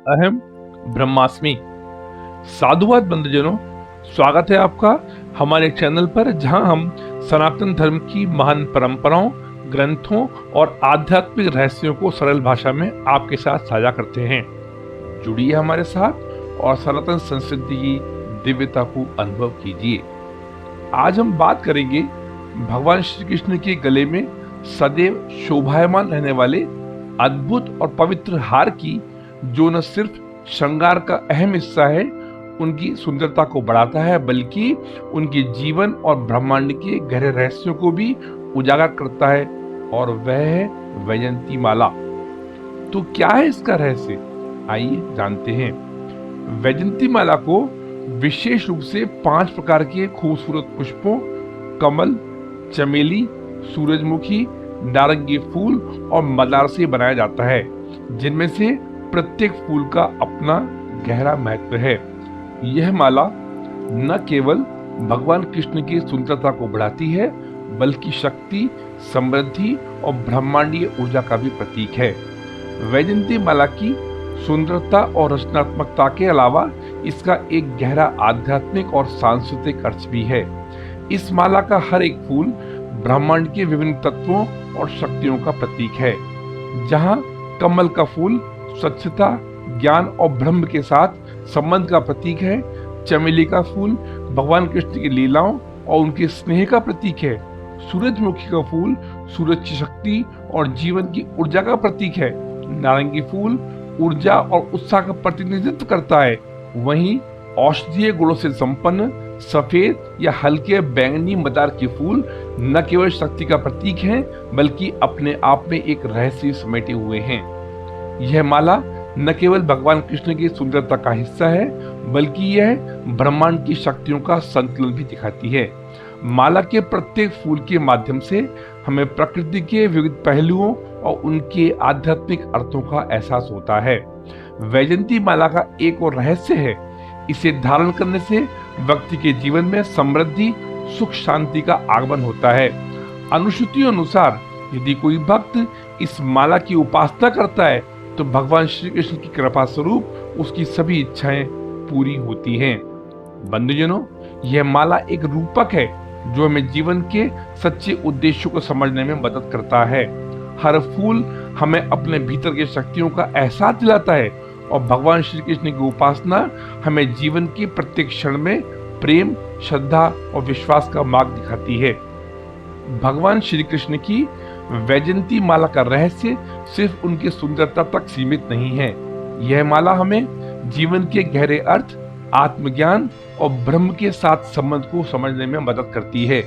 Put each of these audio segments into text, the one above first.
अहम ब्रह्मास्मि। साधुवाद बंधुजनों, स्वागत है आपका हमारे चैनल पर, जहां हम सनातन धर्म की महान परंपराओं, ग्रंथों और आध्यात्मिक रहस्यों को सरल भाषा में आपके साथ साझा करते हैं। जुड़िए हमारे साथ और सनातन संस्कृति की दिव्यता को अनुभव कीजिए। आज हम बात करेंगे भगवान श्री कृष्ण के गले में सदैव शोभायमान रहने वाले अद्भुत और पवित्र हार की, जो न सिर्फ श्रृंगार का अहम हिस्सा है, उनकी सुंदरता को बढ़ाता है, बल्कि उनके जीवन और ब्रह्मांड के गहरे रहस्यों को भी उजागर करता है, और वह है वैजयंती माला। तो क्या है इसका रहस्य, आइए जानते हैं। वैजयंती माला को विशेष रूप से 5 प्रकार के खूबसूरत पुष्पों, कमल, चमेली, सूरजमुखी, नारंगी फूल और मदार से बनाया जाता है, जिनमें से प्रत्येक फूल का अपना गहरा महत्व है। यह माला न केवल भगवान कृष्ण की सुंदरता को बढ़ाती है, बल्कि शक्ति, समृद्धि और ब्रह्मांडीय ऊर्जा का भी प्रतीक है। वैजयंती माला की सुंदरता और रचनात्मकता के अलावा इसका एक गहरा आध्यात्मिक और सांस्कृतिक अर्थ भी है। इस माला का हर एक फूल ब्रह्मांड के विभिन्न तत्वों और शक्तियों का प्रतीक है। जहां कमल का फूल स्वच्छता, ज्ञान और ब्रह्म के साथ संबंध का प्रतीक है, चमेली का फूल भगवान कृष्ण की लीलाओं और उनके स्नेह का प्रतीक है, सूरजमुखी का फूल सूरज की शक्ति और जीवन की ऊर्जा का प्रतीक है, नारंगी फूल ऊर्जा और उत्साह का प्रतिनिधित्व करता है, वहीं औषधीय गुणों से संपन्न सफेद या हल्के बैंगनी मदार के फूल न केवल शक्ति का प्रतीक हैं, बल्कि अपने आप में एक रहस्य समेटे हुए हैं। यह माला न केवल भगवान कृष्ण की सुंदरता का हिस्सा है, बल्कि यह ब्रह्मांड की शक्तियों का संतुलन भी दिखाती है। माला के प्रत्येक फूल के माध्यम से हमें प्रकृति के विविध पहलुओं और उनके आध्यात्मिक अर्थों का एहसास होता है। वैजयंती माला का एक और रहस्य है, इसे धारण करने से व्यक्ति के जीवन में समृद्धि, सुख, शांति का आगमन होता है। अनुश्रुतियों अनुसार यदि कोई भक्त इस माला की उपासना करता है, तो भगवान श्री कृष्ण की कृपा स्वरूप उसकी सभी इच्छाएं पूरी होती हैं। बंधुजनों, यह माला एक रूपक है जो हमें जीवन के सच्चे उद्देश्यों को समझने में मदद करता है। हर फूल हमें अपने भीतर की शक्तियों का एहसास दिलाता है, और भगवान श्री कृष्ण की उपासना हमें जीवन के प्रत्येक क्षण में प्रेम, श्रद्धा और विश्वास का मार्ग दिखाती है। भगवान श्री कृष्ण की वैजयंती माला का रहस्य सिर्फ उनकी सुंदरता तक सीमित नहीं है। यह माला हमें जीवन के गहरे अर्थ, आत्मज्ञान और ब्रह्म के साथ संबंध को समझने में मदद करती है।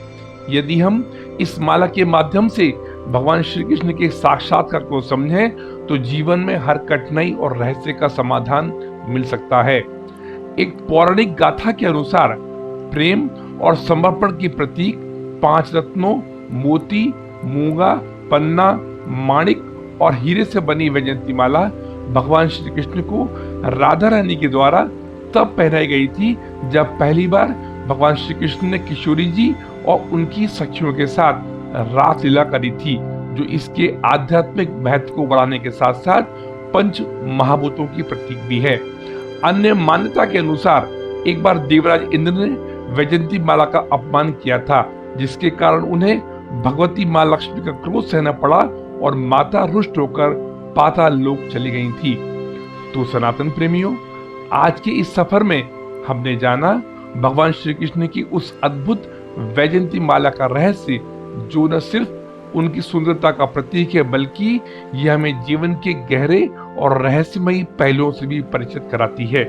यदि हम इस माला के माध्यम से भगवान श्री कृष्ण के साक्षात्कार को समझें, तो जीवन में हर कठिनाई और रहस्य का समाधान मिल सकता है। एक पौराणिक गाथा के अनुसार प्रेम और समर्पण के प्रतीक 5 रत्नों मोती, मूंगा, पन्ना, माणिक और हीरे से बनी वैजयंती माला भगवान श्री कृष्ण को राधा रानी के द्वारा तब पहनाई गई थी, जब पहली बार भगवान श्री कृष्ण ने किशोरी जी और उनकी सखियों के साथ रास लीला करी थी, जो इसके आध्यात्मिक महत्व को बढ़ाने के साथ साथ पंच महाभूतों की प्रतीक भी है। अन्य मान्यता के अनुसार एक बार देवराज इंद्र ने वैजयंती माला का अपमान किया था, जिसके कारण उन्हें भगवती माँ लक्ष्मी का क्रोध सहना पड़ा और माता रुष्ट होकर पाताल लोक चली गई थी। तो सनातन प्रेमियों, आज के इस सफर में हमने जाना भगवान श्री कृष्ण की उस अद्भुत वैजयंती माला का रहस्य, जो न सिर्फ उनकी सुंदरता का प्रतीक है, बल्कि यह हमें जीवन के गहरे और रहस्यमयी पहलुओं से भी परिचित कराती है।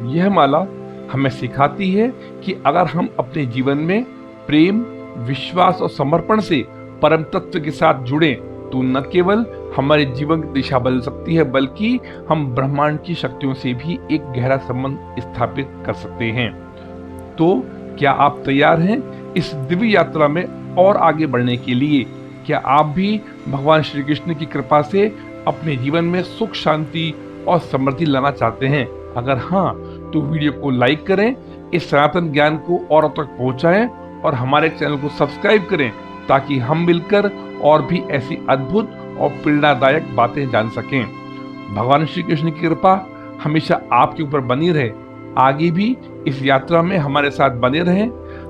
यह माला हमें सिखाती है कि अगर हम अपने जीवन में प्रेम, विश्वास और समर्पण से परम तत्व के साथ जुड़ें, तो न केवल हमारे जीवन की दिशा बदल सकती है, बल्कि हम ब्रह्मांड की शक्तियों से भी एक गहरा संबंध स्थापित कर सकते हैं। तो क्या आप तैयार हैं इस दिव्य यात्रा में और आगे बढ़ने के लिए? क्या आप भी भगवान श्री कृष्ण की कृपा से अपने जीवन में सुख, शांति और समृद्धि लाना चाहते हैं? अगर हाँ, तो वीडियो को लाइक करें, इस सनातन ज्ञान को औरों तक पहुंचाएं और हमारे चैनल को सब्सक्राइब करें, ताकि हम मिलकर और भी ऐसी अद्भुत और प्रेरणादायक बातें जान सकें। भगवान श्री कृष्ण की कृपा हमेशा आपके ऊपर बनी रहे। आगे भी इस यात्रा में हमारे साथ बने रहें।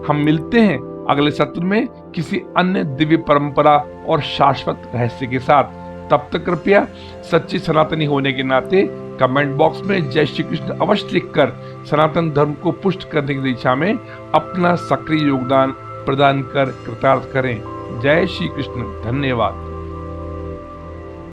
हम मिलते हैं अगले सत्र में किसी अन्य दिव्य परंपरा और शाश्वत रहस्य के साथ। तब तक कृपया सच्ची सनातनी होने के नाते कमेंट बॉक्स में जय श्री कृष्ण अवश्य लिखकर सनातन धर्म को पुष्ट करने की दिशा में अपना सक्रिय योगदान प्रदान कर कृतार्थ करें। जय श्री कृष्ण। धन्यवाद।